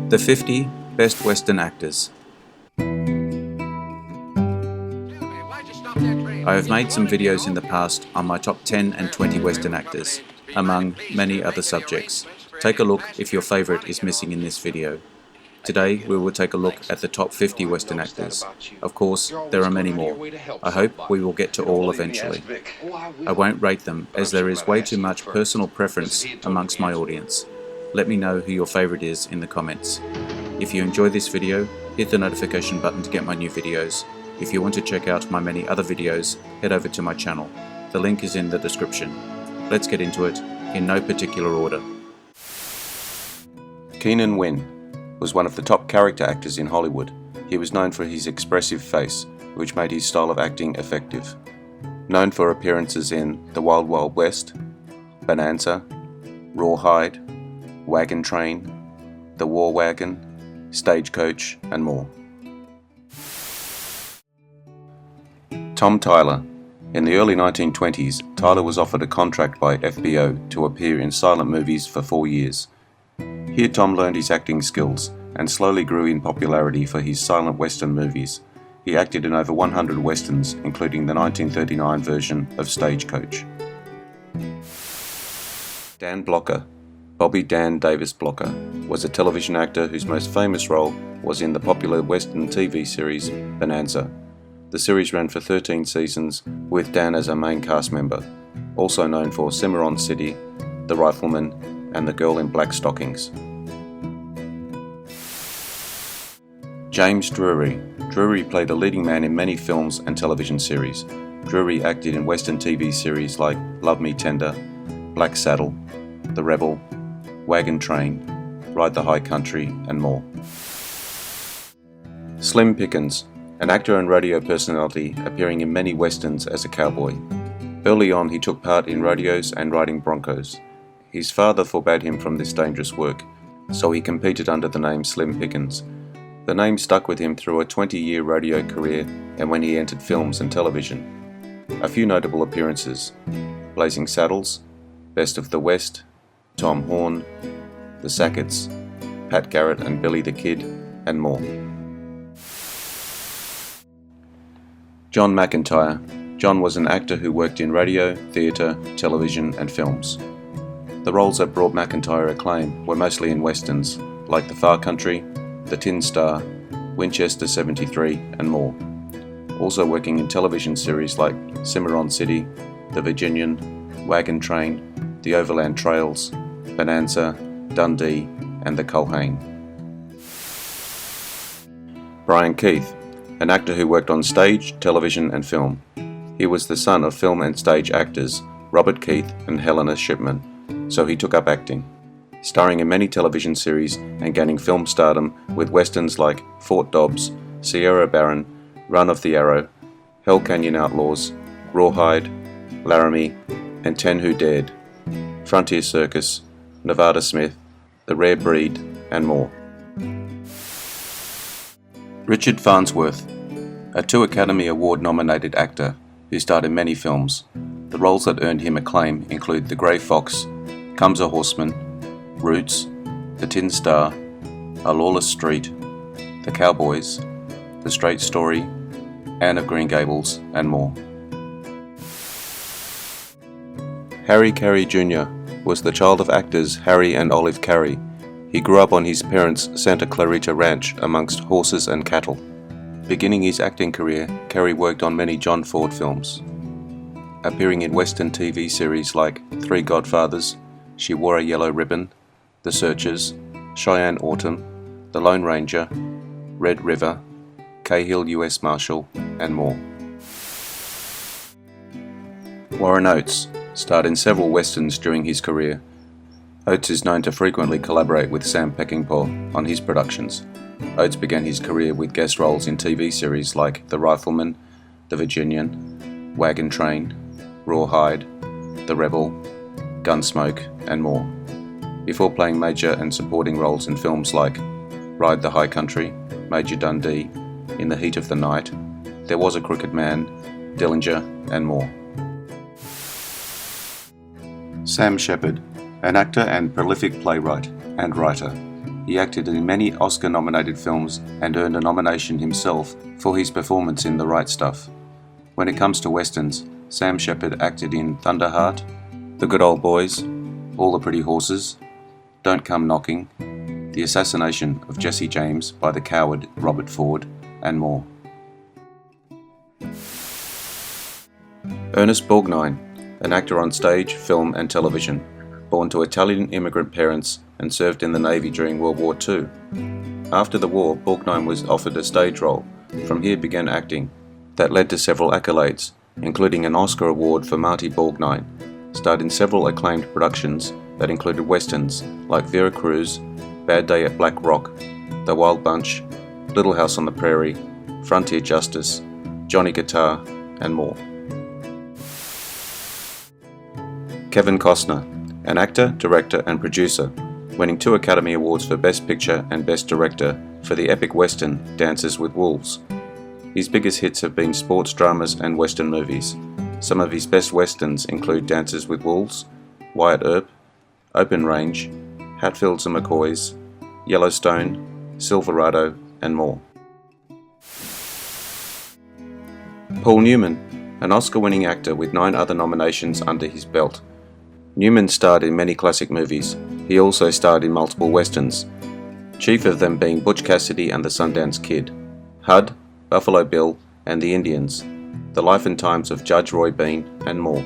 The 50 Best Western Actors. I have made some videos in the past on my top 10 and 20 Western actors, among many other subjects. Take a look if your favourite is missing in this video. Today we will take a look at the top 50 Western actors. Of course, there are many more. I hope we will get to all eventually. I won't rate them as there is way too much personal preference amongst my audience. Let me know who your favourite is in the comments. If you enjoy this video, hit the notification button to get my new videos. If you want to check out my many other videos, head over to my channel. The link is in the description. Let's get into it, in no particular order. Keenan Wynn was one of the top character actors in Hollywood. He was known for his expressive face, which made his style of acting effective. Known for appearances in The Wild Wild West, Bonanza, Rawhide, Wagon Train, The War Wagon, Stagecoach, and more. Tom Tyler. In the early 1920s, Tyler was offered a contract by FBO to appear in silent movies for 4 years. Here Tom learned his acting skills and slowly grew in popularity for his silent western movies. He acted in over 100 westerns, including the 1939 version of Stagecoach. Dan Blocker. Bobby Dan Davis Blocker was a television actor whose most famous role was in the popular western TV series Bonanza. The series ran for 13 seasons with Dan as a main cast member, also known for Cimarron City, The Rifleman, and The Girl in Black Stockings. James Drury. Drury played a leading man in many films and television series. Drury acted in western TV series like Love Me Tender, Black Saddle, The Rebel, Wagon Train, Ride the High Country, and more. Slim Pickens, an actor and radio personality appearing in many westerns as a cowboy. Early on he took part in rodeos and riding broncos. His father forbade him from this dangerous work, so he competed under the name Slim Pickens. The name stuck with him through a 20-year rodeo career and when he entered films and television. A few notable appearances: Blazing Saddles, Best of the West, Tom Horn, The Sackets, Pat Garrett and Billy the Kid, and more. John McIntyre. John was an actor who worked in radio, theatre, television and films. The roles that brought McIntyre acclaim were mostly in westerns, like The Far Country, The Tin Star, Winchester 73 and more. Also working in television series like Cimarron City, The Virginian, Wagon Train, The Overland Trails, Bonanza, Dundee, and The Culhane. Brian Keith, an actor who worked on stage, television, and film. He was the son of film and stage actors Robert Keith and Helena Shipman, so he took up acting, starring in many television series and gaining film stardom with westerns like Fort Dobbs, Sierra Baron, Run of the Arrow, Hell Canyon Outlaws, Rawhide, Laramie, and 10 Who Dared, Frontier Circus, Nevada Smith, The Rare Breed, and more. Richard Farnsworth, a 2 Academy Award nominated actor who starred in many films. The roles that earned him acclaim include The Grey Fox, Comes a Horseman, Roots, The Tin Star, A Lawless Street, The Cowboys, The Straight Story, Anne of Green Gables, and more. Harry Carey Jr. was the child of actors Harry and Olive Carey. He grew up on his parents' Santa Clarita Ranch amongst horses and cattle. Beginning his acting career, Carey worked on many John Ford films, appearing in western TV series like Three Godfathers, She Wore a Yellow Ribbon, The Searchers, Cheyenne Autumn, The Lone Ranger, Red River, Cahill U.S. Marshal, and more. Warren Oates starred in several westerns during his career. Oates is known to frequently collaborate with Sam Peckinpah on his productions. Oates began his career with guest roles in TV series like The Rifleman, The Virginian, Wagon Train, Rawhide, The Rebel, Gunsmoke, and more, before playing major and supporting roles in films like Ride the High Country, Major Dundee, In the Heat of the Night, There Was a Crooked Man, Dillinger, and more. Sam Shepard, an actor and prolific playwright and writer. He acted in many Oscar-nominated films and earned a nomination himself for his performance in The Right Stuff. When it comes to westerns, Sam Shepard acted in Thunderheart, The Good Old Boys, All the Pretty Horses, Don't Come Knocking, The Assassination of Jesse James by the coward Robert Ford, and more. Ernest Borgnine, an actor on stage, film and television, born to Italian immigrant parents and served in the Navy during World War II. After the war, Borgnine was offered a stage role. From here began acting. That led to several accolades, including an Oscar award for Marty Borgnine. Starred in several acclaimed productions that included westerns like Vera Cruz, Bad Day at Black Rock, The Wild Bunch, Little House on the Prairie, Frontier Justice, Johnny Guitar, and more. Kevin Costner, an actor, director, and producer, winning 2 Academy Awards for Best Picture and Best Director for the epic western Dances with Wolves. His biggest hits have been sports dramas and western movies. Some of his best westerns include Dances with Wolves, Wyatt Earp, Open Range, Hatfields and McCoys, Yellowstone, Silverado, and more. Paul Newman, an Oscar-winning actor with 9 other nominations under his belt. Newman starred in many classic movies. He also starred in multiple westerns, chief of them being Butch Cassidy and the Sundance Kid, HUD, Buffalo Bill, and the Indians, The Life and Times of Judge Roy Bean, and more.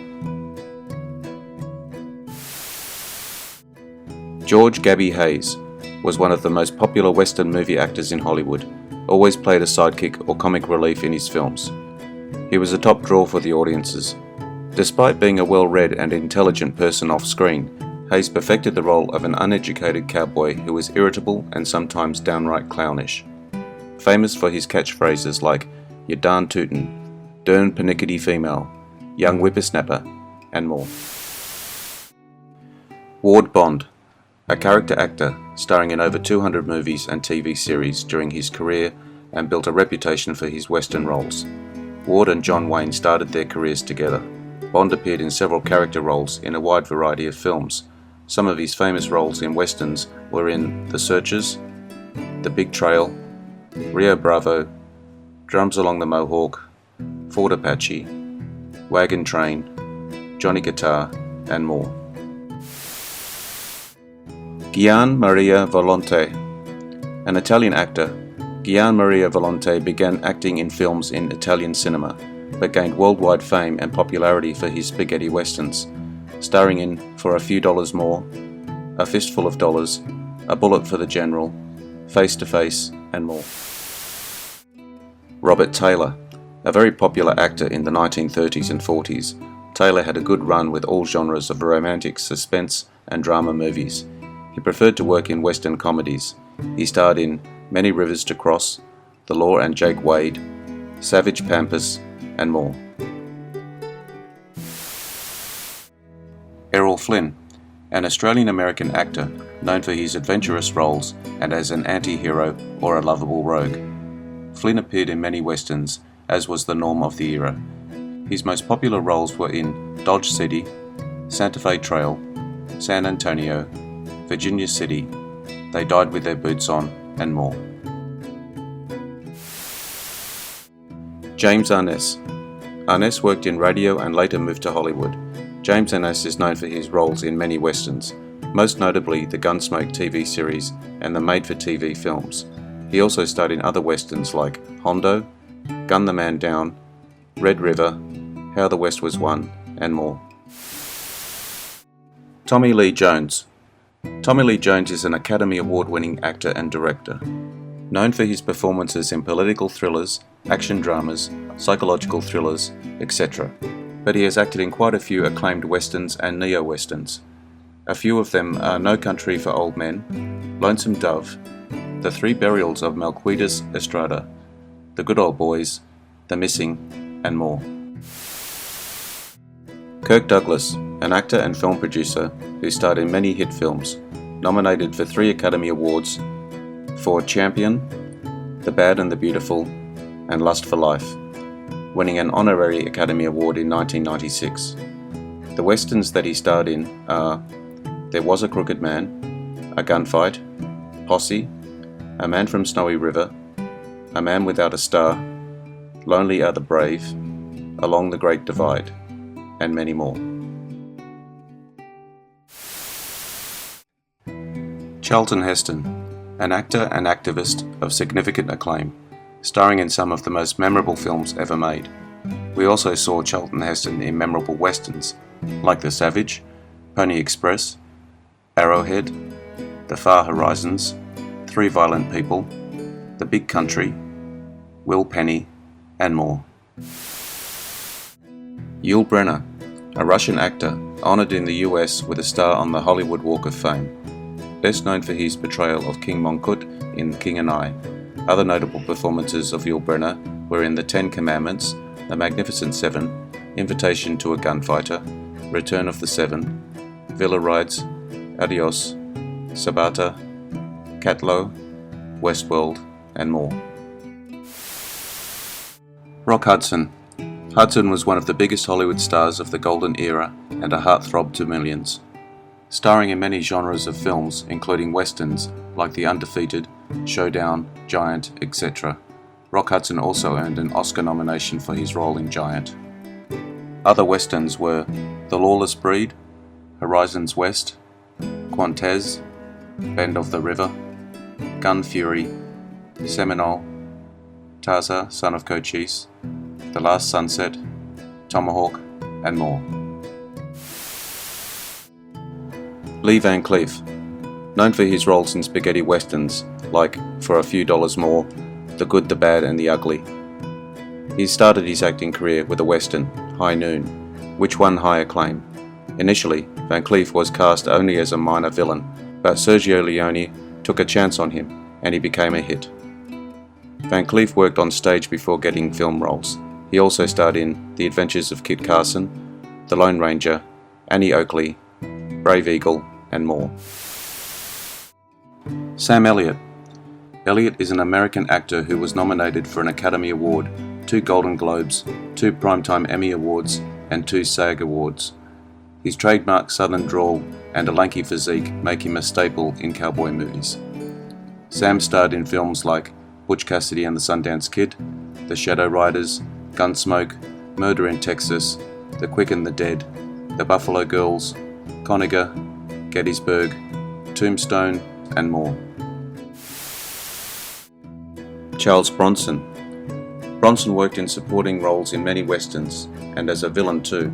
George Gabby Hayes was one of the most popular western movie actors in Hollywood, always played a sidekick or comic relief in his films. He was a top draw for the audiences. Despite being a well-read and intelligent person off-screen, Hayes perfected the role of an uneducated cowboy who was irritable and sometimes downright clownish. Famous for his catchphrases like, "You darn tootin'," "Dern pernickety female," "Young whippersnapper," and more. Ward Bond, a character actor starring in over 200 movies and TV series during his career and built a reputation for his western roles. Ward and John Wayne started their careers together. Bond appeared in several character roles in a wide variety of films. Some of his famous roles in westerns were in The Searchers, The Big Trail, Rio Bravo, Drums Along the Mohawk, Fort Apache, Wagon Train, Johnny Guitar, and more. Gian Maria Volonté, an Italian actor, Gian Maria Volonté began acting in films in Italian cinema, but gained worldwide fame and popularity for his spaghetti westerns, starring in For a Few Dollars More, A Fistful of Dollars, A Bullet for the General, Face to Face, and more. Robert Taylor, a very popular actor in the 1930s and 40s, Taylor had a good run with all genres of romantic, suspense, and drama movies. He preferred to work in western comedies. He starred in Many Rivers to Cross, The Law and Jake Wade, Savage Pampas, and more. Errol Flynn, an Australian-American actor known for his adventurous roles and as an anti-hero or a lovable rogue. Flynn appeared in many westerns, as was the norm of the era. His most popular roles were in Dodge City, Santa Fe Trail, San Antonio, Virginia City, They Died with Their Boots On, and more. James Arness. Arness worked in radio and later moved to Hollywood. James Arness is known for his roles in many westerns, most notably the Gunsmoke TV series and the made-for-TV films. He also starred in other westerns like Hondo, Gun the Man Down, Red River, How the West Was Won, and more. Tommy Lee Jones. Tommy Lee Jones is an Academy Award-winning actor and director, known for his performances in political thrillers, action dramas, psychological thrillers, etc. But he has acted in quite a few acclaimed westerns and neo-westerns. A few of them are No Country for Old Men, Lonesome Dove, The Three Burials of Malquitas Estrada, The Good Old Boys, The Missing, and more. Kirk Douglas, an actor and film producer who starred in many hit films, nominated for 3 Academy Awards for Champion, The Bad and the Beautiful, and Lust for Life, winning an honorary Academy Award in 1996. The westerns that he starred in are There Was a Crooked Man, A Gunfight, Posse, A Man from Snowy River, A Man Without a Star, Lonely Are the Brave, Along the Great Divide, and many more. Charlton Heston, an actor and activist of significant acclaim, starring in some of the most memorable films ever made. We also saw Charlton Heston in memorable westerns like The Savage, Pony Express, Arrowhead, The Far Horizons, Three Violent People, The Big Country, Will Penny, and more. Yul Brynner, a Russian actor honored in the US with a star on the Hollywood Walk of Fame. Best known for his portrayal of King Mongkut in King and I. Other notable performances of Yul Brynner were in The Ten Commandments, The Magnificent Seven, Invitation to a Gunfighter, Return of the Seven, Villa Rides, Adios, Sabata, Catlow, Westworld, and more. Rock Hudson. Hudson was one of the biggest Hollywood stars of the golden era and a heartthrob to millions. Starring in many genres of films, including westerns like The Undefeated, Showdown, Giant, etc., Rock Hudson also earned an Oscar nomination for his role in Giant. Other westerns were The Lawless Breed, Horizons West, Quantes, Bend of the River, Gun Fury, Seminole, Taza, Son of Cochise, The Last Sunset, Tomahawk, and more. Lee Van Cleef, known for his roles in spaghetti westerns like For a Few Dollars More, The Good, the Bad, and the Ugly. He started his acting career with a western, High Noon, which won high acclaim. Initially, Van Cleef was cast only as a minor villain, but Sergio Leone took a chance on him, and he became a hit. Van Cleef worked on stage before getting film roles. He also starred in The Adventures of Kit Carson, The Lone Ranger, Annie Oakley, Brave Eagle, and more. Sam Elliott. Elliott is an American actor who was nominated for an Academy Award, 2 Golden Globes, 2 Primetime Emmy Awards, and 2 SAG Awards. His trademark southern drawl and a lanky physique make him a staple in cowboy movies. Sam starred in films like Butch Cassidy and the Sundance Kid, The Shadow Riders, Gunsmoke, Murder in Texas, The Quick and the Dead, The Buffalo Girls, Conager, Gettysburg, Tombstone, and more. Charles Bronson. Bronson worked in supporting roles in many westerns, and as a villain too.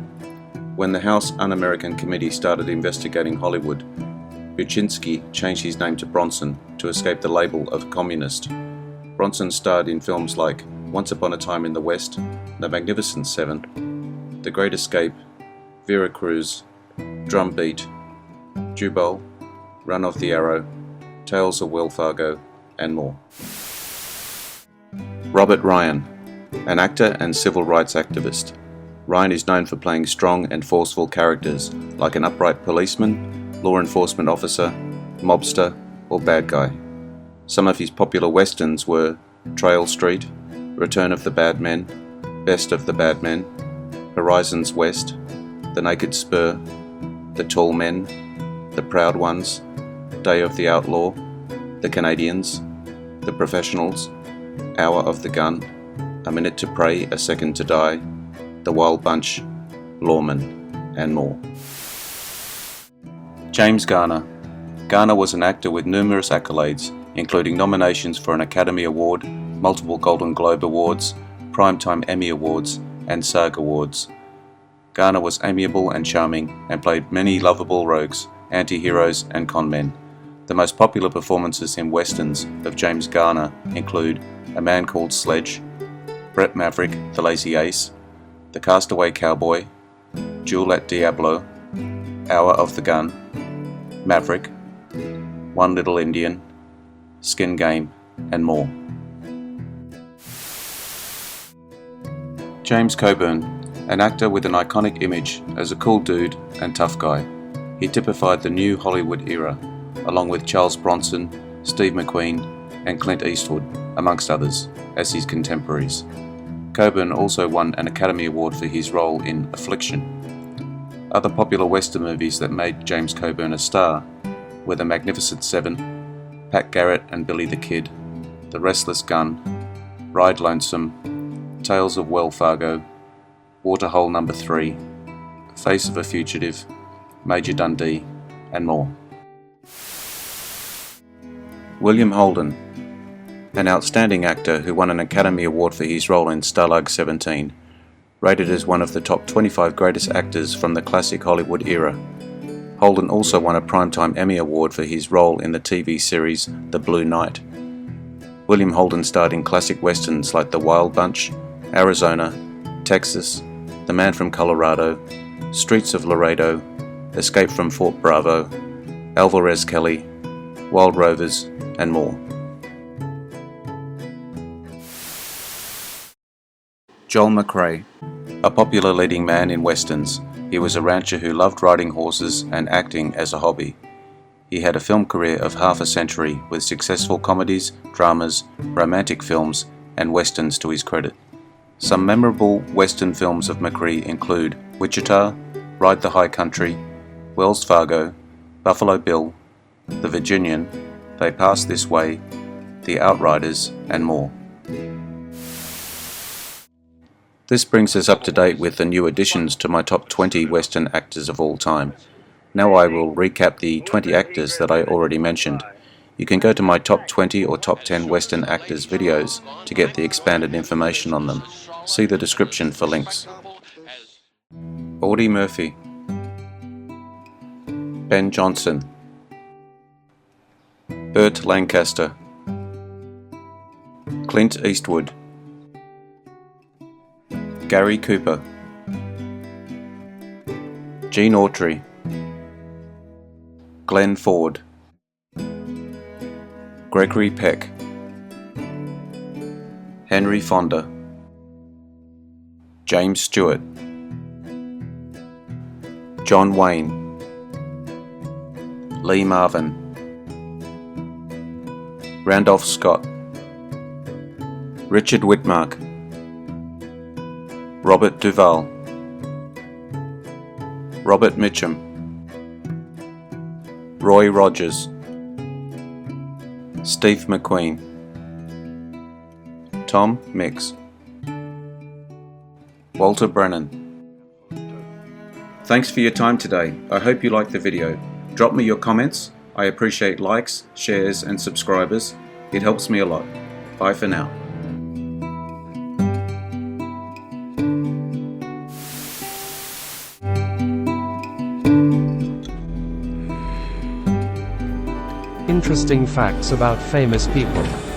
When the House Un-American Committee started investigating Hollywood, Buczynski changed his name to Bronson to escape the label of communist. Bronson starred in films like Once Upon a Time in the West, The Magnificent Seven, The Great Escape, Vera Cruz, Drumbeat, Jubal, Run of the Arrow, Tales of Wells Fargo, and more. Robert Ryan, an actor and civil rights activist. Ryan is known for playing strong and forceful characters like an upright policeman, law enforcement officer, mobster, or bad guy. Some of his popular westerns were Trail Street, Return of the Bad Men, Best of the Bad Men, Horizons West, The Naked Spur, The Tall Men, The Proud Ones, Day of the Outlaw, The Canadians, The Professionals, Hour of the Gun, A Minute to Pray, A Second to Die, The Wild Bunch, Lawman, and more. James Garner. Garner was an actor with numerous accolades, including nominations for an Academy Award, multiple Golden Globe Awards, Primetime Emmy Awards, and SAG Awards. Garner was amiable and charming and played many lovable rogues, anti-heroes, and con men. The most popular performances in westerns of James Garner include A Man Called Sledge, Bret Maverick, The Lazy Ace, The Castaway Cowboy, Jewel at Diablo, Hour of the Gun, Maverick, One Little Indian, Skin Game, and more. James Coburn, an actor with an iconic image as a cool dude and tough guy. He typified the new Hollywood era, along with Charles Bronson, Steve McQueen, and Clint Eastwood, amongst others, as his contemporaries. Coburn also won an Academy Award for his role in Affliction. Other popular Western movies that made James Coburn a star were The Magnificent Seven, Pat Garrett and Billy the Kid, The Restless Gun, Ride Lonesome, Tales of Well Fargo, Waterhole No. 3, Face of a Fugitive, Major Dundee, and more. William Holden, an outstanding actor who won an Academy Award for his role in Stalag 17, rated as one of the top 25 greatest actors from the classic Hollywood era. Holden also won a Primetime Emmy Award for his role in the TV series The Blue Knight. William Holden starred in classic westerns like The Wild Bunch, Arizona, Texas, The Man from Colorado, Streets of Laredo, Escape from Fort Bravo, Alvarez Kelly, Wild Rovers, and more. Joel McCrea, a popular leading man in westerns, he was a rancher who loved riding horses and acting as a hobby. He had a film career of half a century with successful comedies, dramas, romantic films, and westerns to his credit. Some memorable western films of McCrea include Wichita, Ride the High Country, Wells Fargo, Buffalo Bill, The Virginian, They Pass This Way, The Outriders, and more. This brings us up to date with the new additions to my top 20 Western actors of all time. Now I will recap the 20 actors that I already mentioned. You can go to my top 20 or top 10 Western actors videos to get the expanded information on them. See the description for links. Audie Murphy, Ben Johnson, Burt Lancaster, Clint Eastwood, Gary Cooper, Gene Autry, Glenn Ford, Gregory Peck, Henry Fonda, James Stewart, John Wayne, Lee Marvin, Randolph Scott, Richard Widmark, Robert Duvall, Robert Mitchum, Roy Rogers, Steve McQueen, Tom Mix, Walter Brennan. Thanks for your time today. I hope you liked the video. Drop me your comments. I appreciate likes, shares, and subscribers. It helps me a lot. Bye for now. Interesting facts about famous people.